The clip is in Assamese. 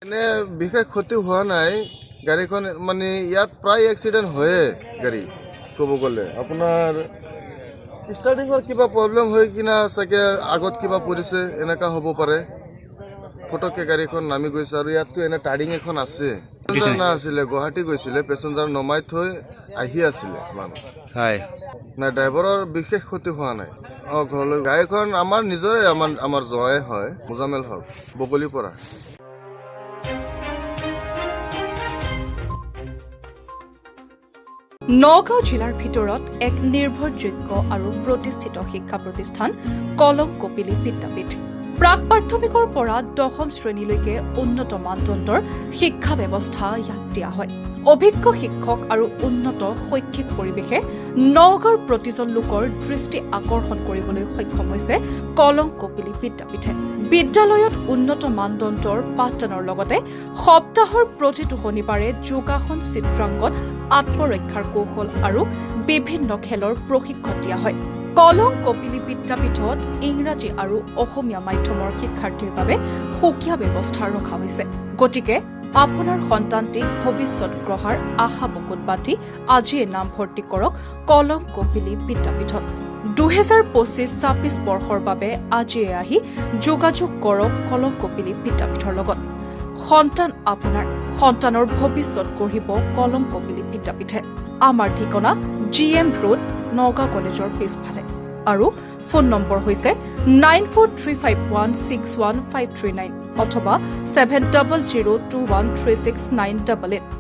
এনে বিশেষ ক্ষতি হোৱা নাই গাড়ীখন মানে ইয়াত প্ৰায় এক্সিডেণ্ট হয়ে গাড়ী ক'ব গ'লে আপোনাৰ ষ্টাৰ্টিঙৰ কিবা প্ৰব্লেম হৈ কিনা চাগে আগত কিবা পৰিছে এনেকা হ'ব পাৰে ফটককে গাড়ীখন নামি গৈছে আৰু ইয়াততো এনে টাৰ্ডিং এখন আছে পেচেঞ্জাৰ নাছিলে গুৱাহাটী গৈছিলে পেচেঞ্জাৰ নমাই থৈ আহি আছিলে মানুহ হয় নাই ড্ৰাইভাৰৰ বিশেষ ক্ষতি হোৱা নাই ঘৰলৈ গাড়ীখন আমাৰ নিজৰে আমাৰ জয় হয় মুজামেল হক বগলীৰ পৰা নগাঁও জিলাৰ ভিতৰত এক নিৰ্ভৰযোগ্য আৰু প্ৰতিষ্ঠিত শিক্ষা প্ৰতিষ্ঠান কলম কপিলী বিদ্যাপীঠ প্ৰাক প্ৰাথমিকৰ পৰা দশম শ্ৰেণীলৈকে উন্নত মানদণ্ডৰ শিক্ষা ব্যৱস্থা ইয়াত দিয়া হয় অভিজ্ঞ শিক্ষক আৰু উন্নত শৈক্ষিক পৰিৱেশে নগাঁৱৰ প্ৰতিজন লোকৰ দৃষ্টি আকৰ্ষণ কৰিবলৈ সক্ষম হৈছে কলম কপিলী বিদ্যাপীঠে বিদ্যালয়ত উন্নত মানদণ্ডৰ পাঠদানৰ লগতে সপ্তাহৰ প্ৰতিটো শনিবাৰে যোগাসন চিত্ৰাংকন আত্মৰক্ষাৰ কৌশল আৰু বিভিন্ন খেলৰ প্ৰশিক্ষণ দিয়া হয় কলম কপিলী বিদ্যাপীঠত ইংৰাজী আৰু অসমীয়া মাধ্যমৰ শিক্ষাৰ্থীৰ বাবে সুকীয়া ব্যৱস্থা ৰখা হৈছে গতিকে আপোনাৰ সন্তানটিক ভৱিষ্যত গঢ়াৰ আশা বুকুত বান্ধি আজিয়ে নামভৰ্তি কৰক কলম কপিলী বিদ্যাপীঠত 2025-26 বৰ্ষৰ বাবে আজিয়ে আহি যোগাযোগ কৰক কলম কপিলী বিদ্যাপীঠৰ লগত সন্তান আপোনাৰ সন্তানৰ ভৱিষ্যত গঢ়িব কলম কপিলী বিদ্যাপীঠে আমাৰ ঠিকনা GM ৰোড নগাঁও কলেজৰ পিছফালে আৰু ফোন নম্বৰ হৈছে 9435161539 অথবা 7002136988